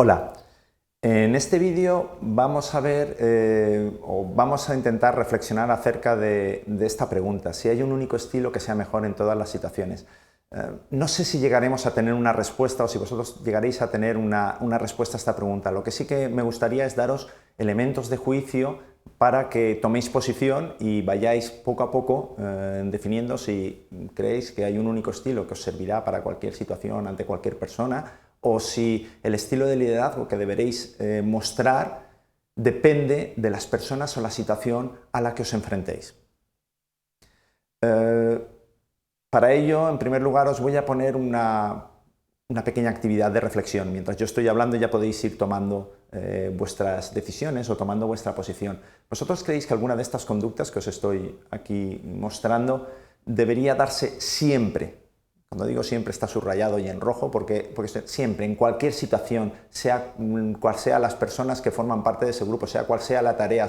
Hola, en este vídeo vamos a ver o vamos a intentar reflexionar acerca de esta pregunta, si hay un único estilo que sea mejor en todas las situaciones. No sé si llegaremos a tener una respuesta o si vosotros llegaréis a tener una respuesta a esta pregunta. Lo que sí que me gustaría es daros elementos de juicio para que toméis posición y vayáis poco a poco definiendo si creéis que hay un único estilo que os servirá para cualquier situación ante cualquier persona, o si el estilo de liderazgo que deberéis mostrar depende de las personas o la situación a la que os enfrentéis. Para ello, en primer lugar, os voy a poner una pequeña actividad de reflexión. Mientras yo estoy hablando ya podéis ir tomando vuestras decisiones o tomando vuestra posición. ¿Vosotros creéis que alguna de estas conductas que os estoy aquí mostrando debería darse siempre? Cuando digo siempre está subrayado y en rojo porque siempre, en cualquier situación, sea cual sea las personas que forman parte de ese grupo, sea cual sea la tarea,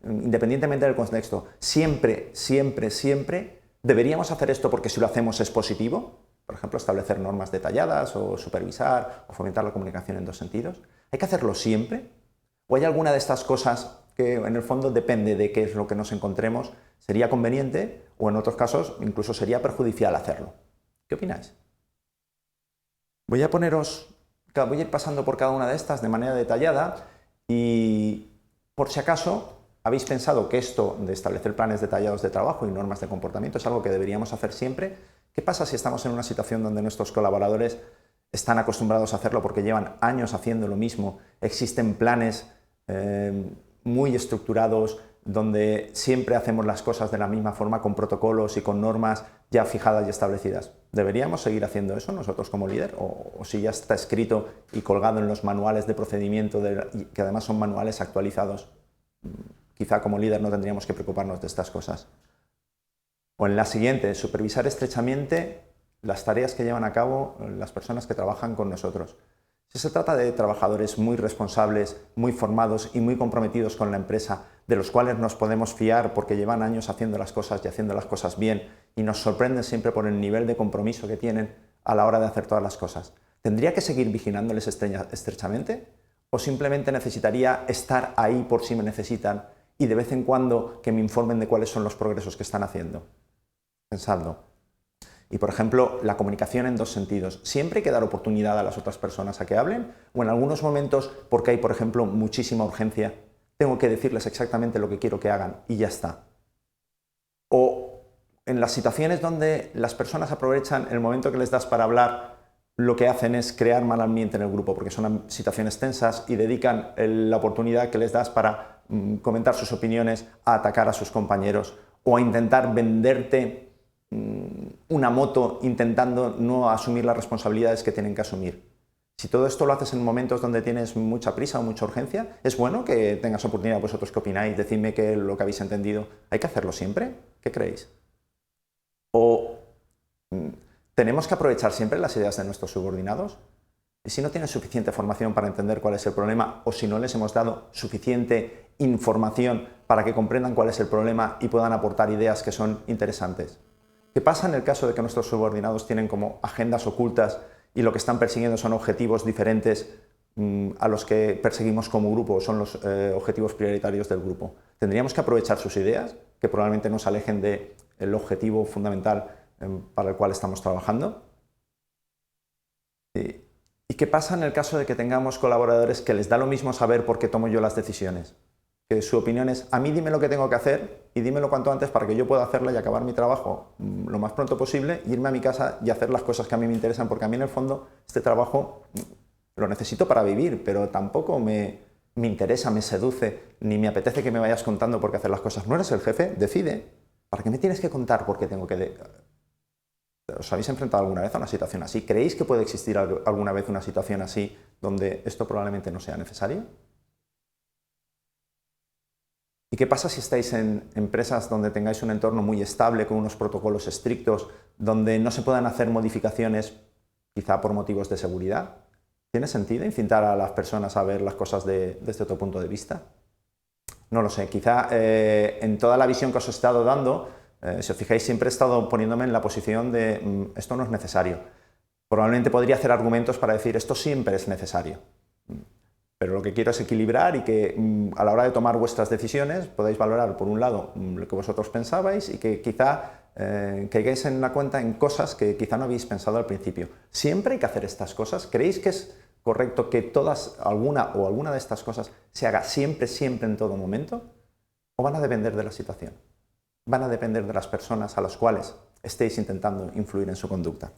independientemente del contexto, siempre, siempre, siempre deberíamos hacer esto porque si lo hacemos es positivo. Por ejemplo, establecer normas detalladas o supervisar o fomentar la comunicación en dos sentidos. ¿Hay que hacerlo siempre? ¿O hay alguna de estas cosas que en el fondo depende de qué es lo que nos encontremos, sería conveniente o en otros casos incluso sería perjudicial hacerlo? ¿Qué opináis? Voy a ir pasando por cada una de estas de manera detallada y por si acaso habéis pensado que esto de establecer planes detallados de trabajo y normas de comportamiento es algo que deberíamos hacer siempre. ¿Qué pasa si estamos en una situación donde nuestros colaboradores están acostumbrados a hacerlo porque llevan años haciendo lo mismo? Existen planes muy estructurados donde siempre hacemos las cosas de la misma forma, con protocolos y con normas ya fijadas y establecidas. ¿Deberíamos seguir haciendo eso nosotros como líder? ¿O si ya está escrito y colgado en los manuales de procedimiento, que además son manuales actualizados, quizá como líder no tendríamos que preocuparnos de estas cosas? O en la siguiente, supervisar estrechamente las tareas que llevan a cabo las personas que trabajan con nosotros. Si se trata de trabajadores muy responsables, muy formados y muy comprometidos con la empresa, de los cuales nos podemos fiar porque llevan años haciendo las cosas y haciendo las cosas bien y nos sorprenden siempre por el nivel de compromiso que tienen a la hora de hacer todas las cosas, ¿tendría que seguir vigilándoles estrechamente? ¿O simplemente necesitaría estar ahí por si me necesitan y de vez en cuando que me informen de cuáles son los progresos que están haciendo? Pensadlo. Y, por ejemplo, la comunicación en dos sentidos. ¿Siempre hay que dar oportunidad a las otras personas a que hablen? ¿O en algunos momentos, porque hay, por ejemplo, muchísima urgencia, tengo que decirles exactamente lo que quiero que hagan y ya está? O en las situaciones donde las personas aprovechan el momento que les das para hablar, lo que hacen es crear mal ambiente en el grupo, porque son situaciones tensas y dedican la oportunidad que les das para comentar sus opiniones a atacar a sus compañeros o a intentar venderte una moto intentando no asumir las responsabilidades que tienen que asumir. Si todo esto lo haces en momentos donde tienes mucha prisa o mucha urgencia, es bueno que tengas oportunidad. ¿Vosotros qué opináis? Decidme lo que habéis entendido. ¿Hay que hacerlo siempre? ¿Qué creéis? ¿O tenemos que aprovechar siempre las ideas de nuestros subordinados? Y si no tienen suficiente formación para entender cuál es el problema, o si no les hemos dado suficiente información para que comprendan cuál es el problema y puedan aportar ideas que son interesantes. ¿Qué pasa en el caso de que nuestros subordinados tienen como agendas ocultas y lo que están persiguiendo son objetivos diferentes a los que perseguimos como grupo, o son los objetivos prioritarios del grupo? ¿Tendríamos que aprovechar sus ideas, que probablemente nos alejen del objetivo fundamental para el cual estamos trabajando? ¿Y qué pasa en el caso de que tengamos colaboradores que les da lo mismo saber por qué tomo yo las decisiones? Que su opinión es: a mí dime lo que tengo que hacer y dímelo cuanto antes para que yo pueda hacerlo y acabar mi trabajo lo más pronto posible, irme a mi casa y hacer las cosas que a mí me interesan, porque a mí en el fondo este trabajo lo necesito para vivir, pero tampoco me interesa, me seduce, ni me apetece que me vayas contando por qué hacer las cosas. ¿No eres el jefe? Decide. ¿Para qué me tienes que contar por qué tengo que...? ¿Os habéis enfrentado alguna vez a una situación así? ¿Creéis que puede existir alguna vez una situación así donde esto probablemente no sea necesario? ¿Y qué pasa si estáis en empresas donde tengáis un entorno muy estable, con unos protocolos estrictos, donde no se puedan hacer modificaciones, quizá por motivos de seguridad? ¿Tiene sentido incitar a las personas a ver las cosas desde otro punto de vista? No lo sé, quizá en toda la visión que os he estado dando, si os fijáis, siempre he estado poniéndome en la posición de esto no es necesario. Probablemente podría hacer argumentos para decir esto siempre es necesario. Pero lo que quiero es equilibrar y que a la hora de tomar vuestras decisiones podáis valorar, por un lado, lo que vosotros pensabais y que quizá caigáis en la cuenta en cosas que quizá no habéis pensado al principio. ¿Siempre hay que hacer estas cosas? ¿Creéis que es correcto que alguna de estas cosas se haga siempre, siempre, en todo momento? ¿O van a depender de la situación? ¿Van a depender de las personas a las cuales estéis intentando influir en su conducta?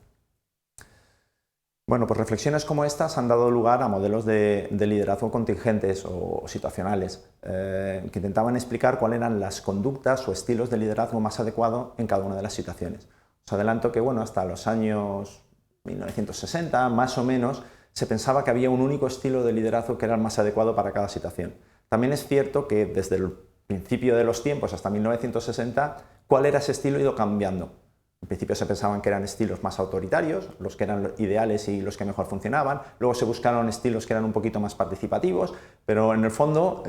Bueno, pues reflexiones como estas han dado lugar a modelos de liderazgo contingentes o situacionales, que intentaban explicar cuáles eran las conductas o estilos de liderazgo más adecuados en cada una de las situaciones. Os adelanto que bueno, hasta los años 1960, más o menos, se pensaba que había un único estilo de liderazgo que era el más adecuado para cada situación. También es cierto que desde el principio de los tiempos hasta 1960, cuál era ese estilo ha ido cambiando. En principio se pensaban que eran estilos más autoritarios, los que eran ideales y los que mejor funcionaban. Luego se buscaron estilos que eran un poquito más participativos, pero en el fondo,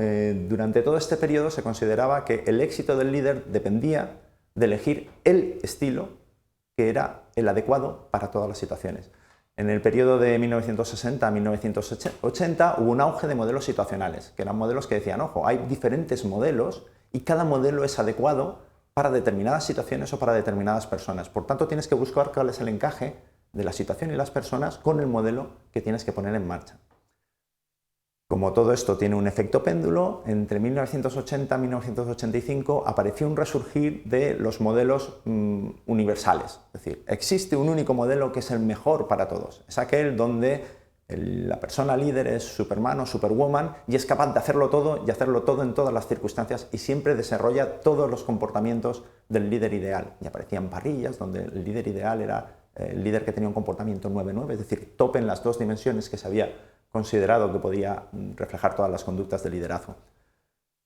durante todo este periodo se consideraba que el éxito del líder dependía de elegir el estilo que era el adecuado para todas las situaciones. En el periodo de 1960 a 1980 hubo un auge de modelos situacionales, que eran modelos que decían, ojo, hay diferentes modelos y cada modelo es adecuado para determinadas situaciones o para determinadas personas. Por tanto, tienes que buscar cuál es el encaje de la situación y las personas con el modelo que tienes que poner en marcha. Como todo esto tiene un efecto péndulo, entre 1980 y 1985 apareció un resurgir de los modelos universales. Es decir, existe un único modelo que es el mejor para todos. Es aquel donde la persona líder es Superman o Superwoman y es capaz de hacerlo todo y hacerlo todo en todas las circunstancias y siempre desarrolla todos los comportamientos del líder ideal. Y aparecían parrillas donde el líder ideal era el líder que tenía un comportamiento 9-9, es decir, top en las dos dimensiones que se había considerado que podía reflejar todas las conductas de liderazgo.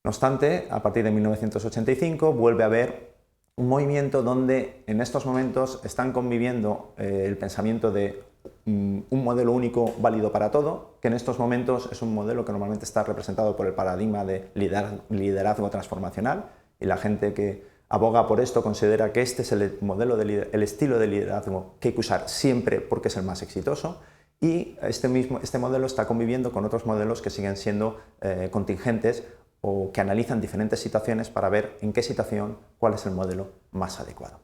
No obstante, a partir de 1985 vuelve a haber un movimiento donde en estos momentos están conviviendo el pensamiento de un modelo único válido para todo, que en estos momentos es un modelo que normalmente está representado por el paradigma de liderazgo transformacional, y la gente que aboga por esto considera que este es el estilo de liderazgo que hay que usar siempre porque es el más exitoso, y este modelo está conviviendo con otros modelos que siguen siendo contingentes o que analizan diferentes situaciones para ver en qué situación cuál es el modelo más adecuado.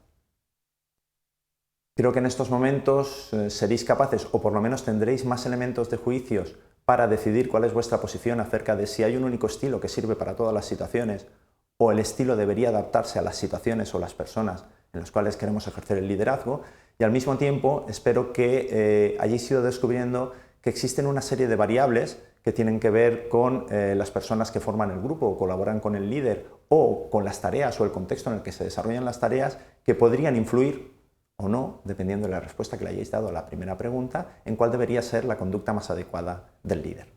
Creo que en estos momentos seréis capaces, o por lo menos tendréis más elementos de juicios para decidir cuál es vuestra posición acerca de si hay un único estilo que sirve para todas las situaciones o el estilo debería adaptarse a las situaciones o las personas en las cuales queremos ejercer el liderazgo, y al mismo tiempo espero que hayáis ido descubriendo que existen una serie de variables que tienen que ver con las personas que forman el grupo o colaboran con el líder o con las tareas o el contexto en el que se desarrollan las tareas que podrían influir o no, dependiendo de la respuesta que le hayáis dado a la primera pregunta, en cuál debería ser la conducta más adecuada del líder.